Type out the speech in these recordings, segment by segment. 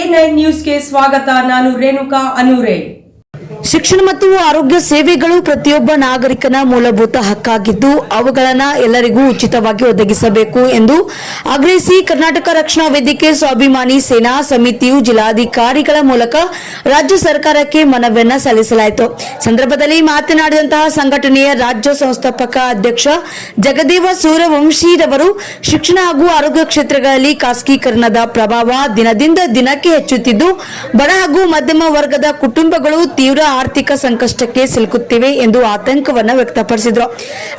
A9 ನ್ಯೂಸ್ಗೆ ಸ್ವಾಗತ. ನಾನು ರೇಣುಕಾ ಅನೂರೆ. ಶಿಕ್ಷಣ ಮತ್ತು ಆರೋಗ್ಯ ಸೇವೆಗಳು ಪ್ರತಿಯೊಬ್ಬ ನಾಗರಿಕನ ಮೂಲಭೂತ ಹಕ್ಕಾಗಿದ್ದು ಅವುಗಳನ್ನು ಎಲ್ಲರಿಗೂ ಉಚಿತವಾಗಿ ಒದಗಿಸಬೇಕು ಎಂದು ಆಗ್ರಹಿಸಿ ಕರ್ನಾಟಕ ರಕ್ಷಣಾ ವೇದಿಕೆ ಸ್ವಾಭಿಮಾನಿ ಸೇನಾ ಸಮಿತಿಯು ಜಿಲ್ಲಾಧಿಕಾರಿಗಳ ಮೂಲಕ ರಾಜ್ಯ ಸರ್ಕಾರಕ್ಕೆ ಮನವಿಯನ್ನು ಸಲ್ಲಿಸಲಾಯಿತು. ಸಂದರ್ಭದಲ್ಲಿ ಮಾತನಾಡಿದಂತಹ ಸಂಘಟನೆಯ ರಾಜ್ಯ ಸಂಸ್ಥಾಪಕ ಅಧ್ಯಕ್ಷ ಜಗದೇವ ಸೂರ್ಯವಂಶಿರವರು ಶಿಕ್ಷಣ ಹಾಗೂ ಆರೋಗ್ಯ ಕ್ಷೇತ್ರಗಳಲ್ಲಿ ಖಾಸಗೀಕರಣದ ಪ್ರಭಾವ ದಿನದಿಂದ ದಿನಕ್ಕೆ ಹೆಚ್ಚುತ್ತಿದ್ದು ಬಡ ಹಾಗೂ ಮಧ್ಯಮ ವರ್ಗದ ಕುಟುಂಬಗಳು ತೀವ್ರ ಆರ್ಥಿಕ ಸಂಕಷ್ಟಕ್ಕೆ ಸಿಲುಕುತ್ತಿವೆ ಎಂದು ಆತಂಕವನ್ನು ವ್ಯಕ್ತಪಡಿಸಿದರು.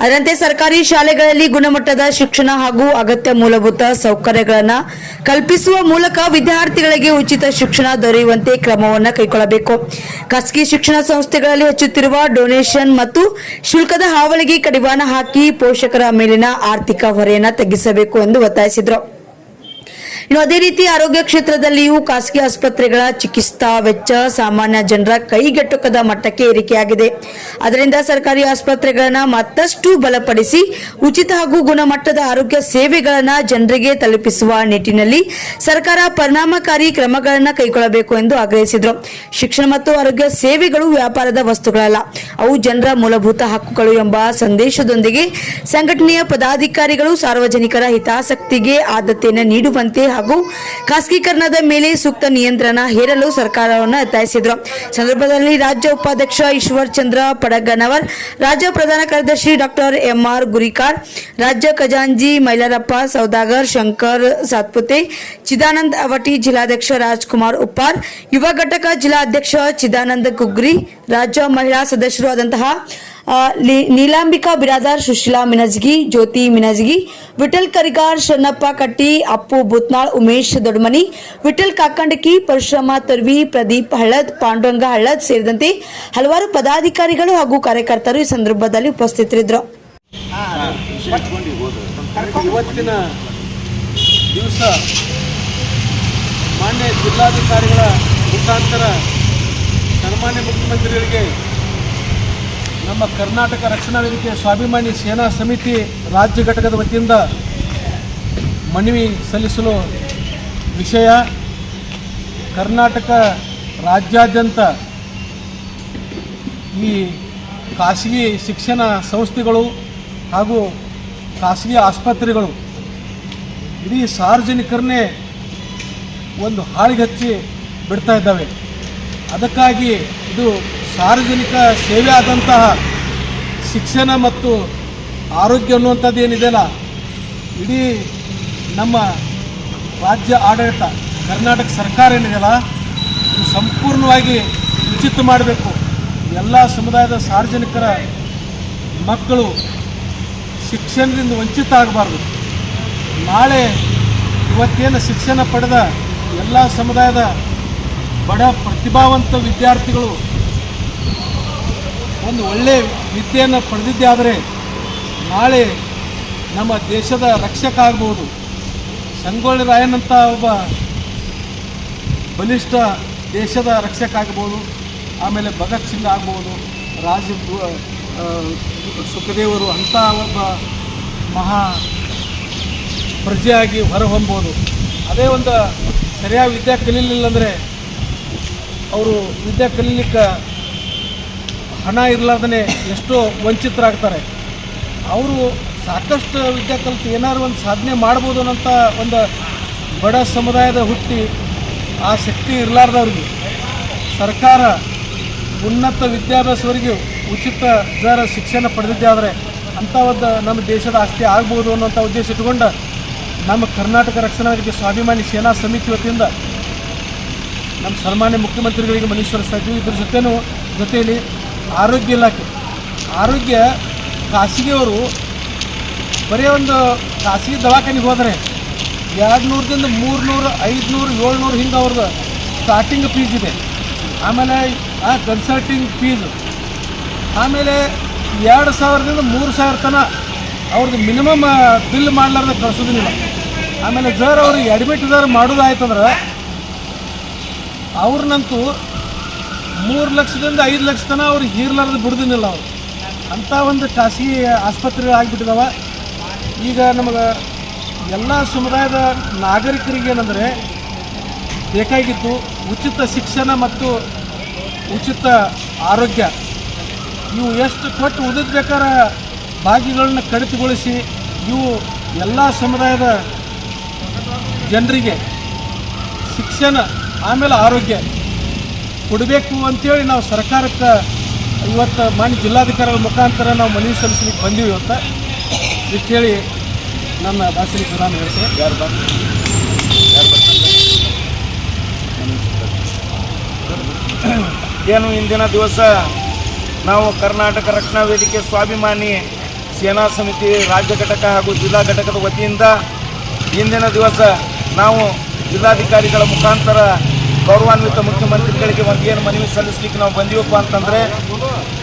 ಅದರಂತೆ ಸರ್ಕಾರಿ ಶಾಲೆಗಳಲ್ಲಿ ಗುಣಮಟ್ಟದ ಶಿಕ್ಷಣ ಹಾಗೂ ಅಗತ್ಯ ಮೂಲಭೂತ ಸೌಕರ್ಯಗಳನ್ನು ಕಲ್ಪಿಸುವ ಮೂಲಕ ವಿದ್ಯಾರ್ಥಿಗಳಿಗೆ ಉಚಿತ ಶಿಕ್ಷಣ ದೊರೆಯುವಂತೆ ಕ್ರಮವನ್ನು ಕೈಗೊಳ್ಳಬೇಕು. ಖಾಸಗಿ ಶಿಕ್ಷಣ ಸಂಸ್ಥೆಗಳಲ್ಲಿ ಹೆಚ್ಚುತ್ತಿರುವ ಡೊನೇಷನ್ ಮತ್ತು ಶುಲ್ಕದ ಹಾವಳಿಗೆ ಕಡಿವಾಣ ಹಾಕಿ ಪೋಷಕರ ಮೇಲಿನ ಆರ್ಥಿಕ ಹೊರೆಯನ್ನು ತಗ್ಗಿಸಬೇಕು ಎಂದು ಒತ್ತಾಯಿಸಿದರು. ಇನ್ನು ಅದೇ ರೀತಿ ಆರೋಗ್ಯ ಕ್ಷೇತ್ರದಲ್ಲಿಯೂ ಖಾಸಗಿ ಆಸ್ಪತ್ರೆಗಳ ಚಿಕಿತ್ಸಾ ವೆಚ್ಚ ಸಾಮಾನ್ಯ ಜನರ ಕೈಗೆಟುಕದ ಮಟ್ಟಕ್ಕೆ ಏರಿಕೆಯಾಗಿದೆ. ಅದರಿಂದ ಸರ್ಕಾರಿ ಆಸ್ಪತ್ರೆಗಳನ್ನು ಮತ್ತಷ್ಟು ಬಲಪಡಿಸಿ ಉಚಿತ ಹಾಗೂ ಗುಣಮಟ್ಟದ ಆರೋಗ್ಯ ಸೇವೆಗಳನ್ನು ಜನರಿಗೆ ತಲುಪಿಸುವ ನಿಟ್ಟಿನಲ್ಲಿ ಸರ್ಕಾರ ಪರಿಣಾಮಕಾರಿ ಕ್ರಮಗಳನ್ನು ಕೈಗೊಳ್ಳಬೇಕು ಎಂದು ಆಗ್ರಹಿಸಿದರು. ಶಿಕ್ಷಣ ಮತ್ತು ಆರೋಗ್ಯ ಸೇವೆಗಳು ವ್ಯಾಪಾರದ ವಸ್ತುಗಳಲ್ಲ, ಅವು ಜನರ ಮೂಲಭೂತ ಹಕ್ಕುಗಳು ಎಂಬ ಸಂದೇಶದೊಂದಿಗೆ ಸಂಘಟನೆಯ ಪದಾಧಿಕಾರಿಗಳು ಸಾರ್ವಜನಿಕರ ಹಿತಾಸಕ್ತಿಗೆ ಆದ್ಯತೆಯನ್ನು ನೀಡುವಂತೆ ಹಾಗೂ ಖಾಸಗೀಕರಣದ ಮೇಲೆ ಸೂಕ್ತ ನಿಯಂತ್ರಣ ಹೇರಲು ಸರ್ಕಾರವನ್ನು ಒತ್ತಾಯಿಸಿದರು. ಸಂದರ್ಭದಲ್ಲಿ ರಾಜ್ಯ ಉಪಾಧ್ಯಕ್ಷ ಈಶ್ವರ್ ಚಂದ್ರ ಪಡಗನವರ್, ರಾಜ್ಯ ಪ್ರಧಾನ ಕಾರ್ಯದರ್ಶಿ ಡಾಕ್ಟರ್ ಎಂಆರ್ ಗುರಿಕಾರ್, ರಾಜ್ಯ ಖಜಾಂಜಿ ಮೈಲಾರಪ್ಪ ಸೌದಾಗರ್, ಶಂಕರ್ ಸಾತ್ಪುತೆ, ಚಿದಾನಂದ್ ಅವಟಿ, ಜಿಲ್ಲಾಧ್ಯಕ್ಷ ರಾಜ್ಕುಮಾರ್ ಉಪ್ಪಾರ್, ಯುವ ಘಟಕ ಜಿಲ್ಲಾಧ್ಯಕ್ಷ ಚಿದಾನಂದ ಕುಗ್ರಿ, ರಾಜ್ಯ ಮಹಿಳಾ ಸದಸ್ಯರು ಆದಂತಹ ನೀಲಾಂಬಿಕಾ ಬಿರಾದಾರ್, ಸುಶೀಲಾ ಮಿನಜ್ಗಿ, ಜ್ಯೋತಿ ಮಿನಜ್ಗಿ, ವಿಠಲ್ ಕರಿಗಾರ್, ಶರಣಪ್ಪ ಕಟ್ಟಿ, ಅಪ್ಪು ಬುತ್ನಾಳ್, ಉಮೇಶ್ ದೊಡ್ಮನಿ, ವಿಠಲ್ ಕಾಕಂಡಕಿ, ಪರಶುರಾಮ ತರ್ವಿ, ಪ್ರದೀಪ್ ಹಳ್ಳದ್, ಪಾಂಡುರಂಗ ಹಳ್ಳದ್ ಸೇರಿದಂತೆ ಹಲವಾರು ಪದಾಧಿಕಾರಿಗಳು ಹಾಗೂ ಕಾರ್ಯಕರ್ತರು ಈ ಸಂದರ್ಭದಲ್ಲಿ ಉಪಸ್ಥಿತರಿದ್ದರು. ಇವತ್ತಿನ ದಿವಸ ಮಾನ್ಯ ಜಿಲ್ಲಾಧಿಕಾರಿಗಳ ಮುಖಾಂತರ ಸನ್ಮಾನ್ಯ ಮುಖ್ಯಮಂತ್ರಿಗಳಿಗೆ ನಮ್ಮ ಕರ್ನಾಟಕ ರಕ್ಷಣಾ ವೇದಿಕೆ ಸ್ವಾಭಿಮಾನಿ ಸೇನಾ ಸಮಿತಿ ರಾಜ್ಯ ಘಟಕದ ವತಿಯಿಂದ ಮನವಿ ಸಲ್ಲಿಸಲು ವಿಷಯ, ಕರ್ನಾಟಕ ರಾಜ್ಯಾದ್ಯಂತ ಈ ಖಾಸಗಿ ಶಿಕ್ಷಣ ಸಂಸ್ಥೆಗಳು ಹಾಗೂ ಖಾಸಗಿ ಆಸ್ಪತ್ರೆಗಳು ಇಡೀ ಸಾರ್ವಜನಿಕರನ್ನೇ ಒಂದು ಹಾಳಿಗೆ ಹಚ್ಚಿ ಬಿಡ್ತಾ ಇದ್ದಾವೆ. ಅದಕ್ಕಾಗಿ ಇದು ಸಾರ್ವಜನಿಕ ಸೇವೆ ಆದಂತಹ ಶಿಕ್ಷಣ ಮತ್ತು ಆರೋಗ್ಯ ಅನ್ನುವಂಥದ್ದು ಏನಿದೆಯಲ್ಲ, ಇಡೀ ನಮ್ಮ ರಾಜ್ಯ ಆಡಳಿತ ಕರ್ನಾಟಕ ಸರ್ಕಾರ ಏನಿದೆಯಲ್ಲ ಇದು ಸಂಪೂರ್ಣವಾಗಿ ಉಚಿತ ಮಾಡಬೇಕು. ಎಲ್ಲ ಸಮುದಾಯದ ಸಾರ್ವಜನಿಕರ ಮಕ್ಕಳು ಶಿಕ್ಷಣದಿಂದ ವಂಚಿತ ಆಗಬಾರ್ದು. ನಾಳೆ ಇವತ್ತೇನು ಶಿಕ್ಷಣ ಪಡೆದ ಎಲ್ಲ ಸಮುದಾಯದ ಬಡ ಪ್ರತಿಭಾವಂತ ವಿದ್ಯಾರ್ಥಿಗಳು ಒಂದು ಒಳ್ಳೆಯ ವಿದ್ಯೆಯನ್ನು ಪಡೆದಿದ್ದೇ ಆದರೆ ನಾಳೆ ನಮ್ಮ ದೇಶದ ರಕ್ಷಕ ಆಗ್ಬೋದು. ಸಂಗೊಳ್ಳಿ ರಾಯಣ್ಣಂಥ ಒಬ್ಬ ಬಲಿಷ್ಠ ದೇಶದ ರಕ್ಷಕ ಆಗ್ಬೋದು, ಆಮೇಲೆ ಭಗತ್ ಸಿಂಗ್ ಆಗ್ಬೋದು, ಸುಖದೇವರು ಅಂಥ ಒಬ್ಬ ಮಹಾ ಪ್ರಜೆಯಾಗಿ ಹೊರಹೊಮ್ಬೋದು. ಅದೇ ಒಂದು ಸರಿಯಾಗಿ ವಿದ್ಯೆ ಕಲೀಲಿಲ್ಲ ಅಂದರೆ ಅವರು ವಿದ್ಯೆ ಕಲೀಲಿಕ್ಕೆ ಹಣ ಇರಲಾರ್ದೇ ಎಷ್ಟೋ ವಂಚಿತರಾಗ್ತಾರೆ. ಅವರು ಸಾಕಷ್ಟು ವಿದ್ಯೆ ಕಲಿತು ಏನಾದ್ರು ಒಂದು ಸಾಧನೆ ಮಾಡ್ಬೋದು ಅನ್ನೋಂಥ ಒಂದು ಬಡ ಸಮುದಾಯದ ಹುಟ್ಟಿ ಆ ಶಕ್ತಿ ಇರಲಾರ್ದವ್ರಿಗೆ ಸರ್ಕಾರ ಉನ್ನತ ವಿದ್ಯಾಭ್ಯಾಸವರೆಗೆ ಉಚಿತ ದರ ಶಿಕ್ಷಣ ಪಡೆದಿದ್ದೇ ಆದರೆ ಅಂಥ ಒಂದು ನಮ್ಮ ದೇಶದ ಆಸ್ತಿ ಆಗ್ಬೋದು ಅನ್ನೋಂಥ ಉದ್ದೇಶ ಇಟ್ಟುಕೊಂಡು ನಮ್ಮ ಕರ್ನಾಟಕ ರಕ್ಷಣಾ ವೇದಿಕೆ ಸ್ವಾಭಿಮಾನಿ ಸೇನಾ ಸಮಿತಿ ವತಿಯಿಂದ ನಮ್ಮ ಸನ್ಮಾನ್ಯ ಮುಖ್ಯಮಂತ್ರಿಗಳಿಗೆ ಮನವಿ ಸಲ್ಲಿಸ್ತಾ ಇದ್ದೀವಿ. ಇದ್ರ ಜೊತೆಯಲ್ಲಿ ಆರೋಗ್ಯ ಇಲಾಖೆ, ಆರೋಗ್ಯ ಖಾಸಗಿಯವರು ಬರೀ ಒಂದು ಖಾಸಗಿ ದವಾಖಾನೆಗೆ ಹೋದರೆ 200ದಿಂದ 300, 500, 700 ಹಿಂಗೆ ಅವ್ರದ್ದು ಸ್ಟಾರ್ಟಿಂಗ್ ಫೀಸ್ ಇದೆ. ಆಮೇಲೆ ಆ ಕನ್ಸಲ್ಟಿಂಗ್ ಫೀಸು, ಆಮೇಲೆ 2000ದಿಂದ 3000 ತನಕ ಅವ್ರದ್ದು ಮಿನಿಮಮ್ ಬಿಲ್ ಮಾಡಲಾರ್ದೆ ಕಳಿಸೋದಿಲ್ಲ. ಆಮೇಲೆ ಜರ್ ಅವ್ರಿಗೆ ಅಡ್ಮಿಟ್ ಮಾಡೋದಾಯ್ತಂದ್ರೆ ಅವ್ರನ್ನಂತೂ 3 ಲಕ್ಷದಿಂದ 5 ಲಕ್ಷ ತನಕ ಅವ್ರಿಗೆ ಹೀರ್ಲಾರ್ದು ಬಿಡೋದಿಲ್ಲ. ಅವರು ಅಂಥ ಒಂದು ಖಾಸಗಿ ಆಸ್ಪತ್ರೆಗಳು ಆಗಿಬಿಟ್ಟಿದ್ದಾವೆ. ಈಗ ನಮಗೆ ಎಲ್ಲ ಸಮುದಾಯದ ನಾಗರಿಕರಿಗೆ ಏನಂದರೆ ಬೇಕಾಗಿದ್ದು ಉಚಿತ ಶಿಕ್ಷಣ ಮತ್ತು ಉಚಿತ ಆರೋಗ್ಯ. ಇವು ಎಷ್ಟು ಕೊಟ್ಟು ಉಳಿದ ಬೇಕಾದ ಭಾಗ್ಯಗಳನ್ನ ಕಡಿತಗೊಳಿಸಿ ಇವು ಎಲ್ಲ ಸಮುದಾಯದ ಜನರಿಗೆ ಶಿಕ್ಷಣ ಆಮೇಲೆ ಆರೋಗ್ಯ ಕೊಡಬೇಕು ಅಂಥೇಳಿ ನಾವು ಸರ್ಕಾರಕ್ಕೆ ಇವತ್ತು ಮಾನ್ಯ ಜಿಲ್ಲಾಧಿಕಾರಿಗಳ ಮುಖಾಂತರ ನಾವು ಮನವಿ ಸಲ್ಲಿಸಲಿಕ್ಕೆ ಬಂದೀವಿ. ಇವತ್ತು ಇಷ್ಟು ಹೇಳಿ ನನ್ನ ಭಾಷೆಗೆ ಪ್ರಧಾನ ಹೇಳ್ತೇನೆ. ಏನು ಇಂದಿನ ದಿವಸ ನಾವು ಕರ್ನಾಟಕ ರಕ್ಷಣಾ ವೇದಿಕೆ ಸ್ವಾಭಿಮಾನಿ ಸೇನಾ ಸಮಿತಿ ರಾಜ್ಯ ಘಟಕ ಹಾಗೂ ಜಿಲ್ಲಾ ಘಟಕದ ವತಿಯಿಂದ ಇಂದಿನ ದಿವಸ ನಾವು ಜಿಲ್ಲಾಧಿಕಾರಿಗಳ ಮುಖಾಂತರ ಗೌರವಾನ್ವಿತ ಮುಖ್ಯಮಂತ್ರಿಗಳಿಗೆ ಏನು ಮನವಿ ಸಲ್ಲಿಸಲಿಕ್ಕೆ ನಾವು ಬಂದೀವಪ್ಪ ಅಂತಂದರೆ,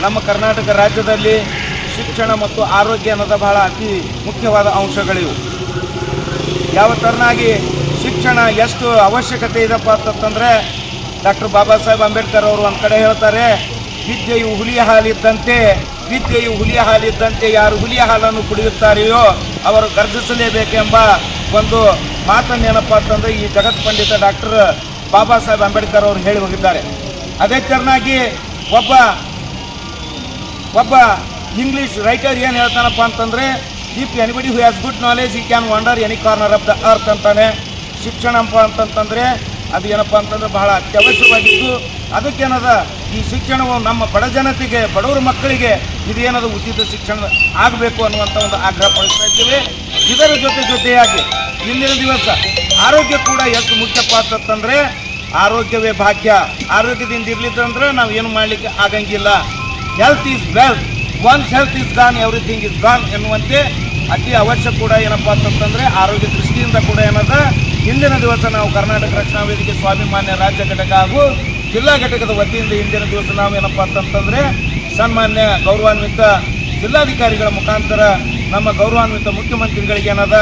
ನಮ್ಮ ಕರ್ನಾಟಕ ರಾಜ್ಯದಲ್ಲಿ ಶಿಕ್ಷಣ ಮತ್ತು ಆರೋಗ್ಯ ಅನ್ನೋದು ಬಹಳ ಅತಿ ಮುಖ್ಯವಾದ ಅಂಶಗಳಿವು. ಯಾವ ಥರನಾಗಿ ಶಿಕ್ಷಣ ಎಷ್ಟು ಅವಶ್ಯಕತೆ ಇದೆಪ್ಪ ಅಂತಂದರೆ, ಡಾಕ್ಟರ್ ಬಾಬಾ ಸಾಹೇಬ್ ಅಂಬೇಡ್ಕರ್ ಅವರು ಒಂದು ಕಡೆ ಹೇಳ್ತಾರೆ, ವಿದ್ಯೆಯು ಹುಲಿಯ ಹಾಲಿದ್ದಂತೆ, ವಿದ್ಯೆಯು ಹುಲಿಯ ಹಾಲಿದ್ದಂತೆ, ಯಾರು ಹುಲಿಯ ಹಾಲನ್ನು ಕುಡಿಯುತ್ತಾರೆಯೋ ಅವರು ಗರ್ಜಿಸಲೇಬೇಕೆಂಬ ಒಂದು ಮಾತನ್ನೇನಪ್ಪ ಅಂತಂದರೆ ಈ ಜಗತ್ ಪಂಡಿತ ಡಾಕ್ಟರ್ ಬಾಬಾ ಸಾಹೇಬ್ ಅಂಬೇಡ್ಕರ್ ಅವರು ಹೇಳಿ ಹೋಗಿದ್ದಾರೆ. ಅದೇ ಥರನಾಗಿ ಒಬ್ಬ ಇಂಗ್ಲೀಷ್ ರೈಟರ್ ಏನು ಹೇಳ್ತಾನಪ್ಪ ಅಂತಂದರೆ, if anybody who has good knowledge he can wander any corner of the earth ಅಂತಾನೆ. ಶಿಕ್ಷಣಪ್ಪ ಅಂತಂತಂದರೆ ಅದು ಏನಪ್ಪ ಅಂತಂದರೆ ಬಹಳ ಅತ್ಯವಶ್ಯವಾಗಿದ್ದು, ಅದಕ್ಕೇನದ ಈ ಶಿಕ್ಷಣವು ನಮ್ಮ ಬಡ ಜನತೆಗೆ, ಬಡವರ ಮಕ್ಕಳಿಗೆ ಇದೇನದು ಉಚಿತ ಶಿಕ್ಷಣ ಆಗಬೇಕು ಅನ್ನುವಂಥ ಒಂದು ಆಗ್ರಹ ಪಡಿಸ್ತಾ ಇದ್ದೀವಿ. ಇದರ ಜೊತೆಯಾಗಿ ಇಂದಿನ ದಿವಸ ಆರೋಗ್ಯ ಕೂಡ ಎಷ್ಟು ಮುಖ್ಯಪ್ಪ ಅಂತಂದರೆ, ಆರೋಗ್ಯವೇ ಭಾಗ್ಯ. ಆರೋಗ್ಯದಿಂದ ಇರಲಿದ್ದಂದ್ರೆ ನಾವು ಏನು ಮಾಡಲಿಕ್ಕೆ ಆಗಂಗಿಲ್ಲ. Health is wealth, once health is gone everything is gone ಎನ್ನುವಂತೆ ಅತಿ ಅವಶ್ಯ ಕೂಡ ಏನಪ್ಪ ಅಂತಂದರೆ ಆರೋಗ್ಯ ದೃಷ್ಟಿಯಿಂದ ಕೂಡ ಏನದ ಇಂದಿನ ದಿವಸ ನಾವು ಕರ್ನಾಟಕ ರಕ್ಷಣಾ ವೇದಿಕೆ ಸ್ವಾಭಿಮಾನ್ಯ ರಾಜ್ಯ ಘಟಕ ಹಾಗೂ ಜಿಲ್ಲಾ ಘಟಕದ ವತಿಯಿಂದ ಇಂದಿನ ದಿವಸ ನಾವು ಏನಪ್ಪ ಅಂತಂತಂದರೆ ಸನ್ಮಾನ್ಯ ಗೌರವಾನ್ವಿತ ಜಿಲ್ಲಾಧಿಕಾರಿಗಳ ಮುಖಾಂತರ ನಮ್ಮ ಗೌರವಾನ್ವಿತ ಮುಖ್ಯಮಂತ್ರಿಗಳಿಗೆ ಏನದ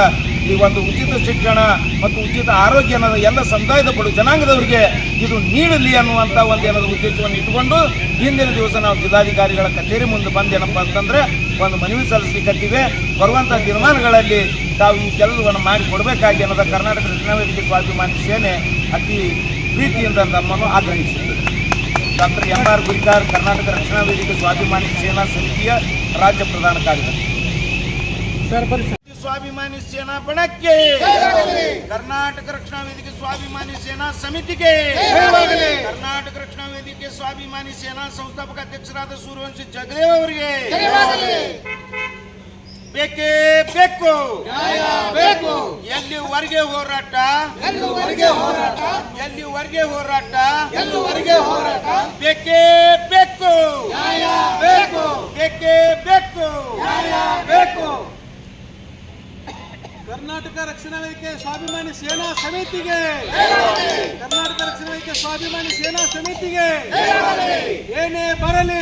ಈ ಒಂದು ಉಚಿತ ಶಿಕ್ಷಣ ಮತ್ತು ಉಚಿತ ಆರೋಗ್ಯ ಅನ್ನೋದು ಎಲ್ಲ ಸಮುದಾಯದ ಬಡ ಜನಾಂಗದವರಿಗೆ ಇದು ನೀಡಲಿ ಅನ್ನುವಂಥ ಒಂದು ಏನದ ಉದ್ದೇಶವನ್ನು ಇಟ್ಟುಕೊಂಡು ಹಿಂದಿನ ದಿವಸ ನಾವು ಜಿಲ್ಲಾಧಿಕಾರಿಗಳ ಕಚೇರಿ ಮುಂದೆ ಬಂದು ಏನಪ್ಪ ಅಂತಂದರೆ ಒಂದು ಮನವಿ ಸಲ್ಲಿಸಲಿಕ್ಕತ್ತೀವಿ. ಬರುವಂಥ ದಿನಮಾನಗಳಲ್ಲಿ ತಾವು ಈ ಕೆಲಸವನ್ನು ಮಾಡಿ ಕೊಡಬೇಕಾಗಿ ಅನ್ನೋದ ಕರ್ನಾಟಕ ರಕ್ಷಣಾ ವೇದಿಕೆ ಸ್ವಾಭಿಮಾನಿ ಸೇನೆ ಅತಿ ಪ್ರೀತಿಯಿಂದ ನಮ್ಮನ್ನು ಆಗ್ರಹಿಸುತ್ತದೆ. ಡಾಕ್ಟರ್ MR ಗುರಿಕಾರ್, ಕರ್ನಾಟಕ ರಕ್ಷಣಾ ವೇದಿಕೆ ಸ್ವಾಭಿಮಾನಿ ಸೇನಾ ಸಮಿತಿಯ ರಾಜ್ಯ ಪ್ರಧಾನ ಕಾರ್ಯದರ್ಶಿ. ಸ್ವಾಭಿಮಾನಿ ಸೇನಾ ಬಣಕ್ಕೆ, ಕರ್ನಾಟಕ ರಕ್ಷಣಾ ವೇದಿಕೆ ಸ್ವಾಭಿಮಾನಿ ಸೇನಾ ಸಮಿತಿಗೆ, ಕರ್ನಾಟಕ ರಕ್ಷಣಾ ವೇದಿಕೆ ಸ್ವಾಭಿಮಾನಿ ಸೇನಾ ಸಂಸ್ಥಾಪಕ ಅಧ್ಯಕ್ಷರಾದ ಸೂರ್ಯವಂಶಿ ಜಗದೇವ್ ಅವರಿಗೆ ಬೇಕೇ ಬೇಕು. ಎಲ್ಲಿವರೆಗೆ ಹೋರಾಟ, ಬೇಕೇ ಬೇಕು. ಕರ್ನಾಟಕ ರಕ್ಷಣಾ ವೇದಿಕೆ ಸ್ವಾಭಿಮಾನಿ ಸೇನಾ ಸಮಿತಿಗೆ, ಕರ್ನಾಟಕ ರಕ್ಷಣಾ ವೇದಿಕೆ ಸ್ವಾಭಿಮಾನಿ ಸೇನಾ ಸಮಿತಿಗೆ ಏನೇ ಬರಲಿ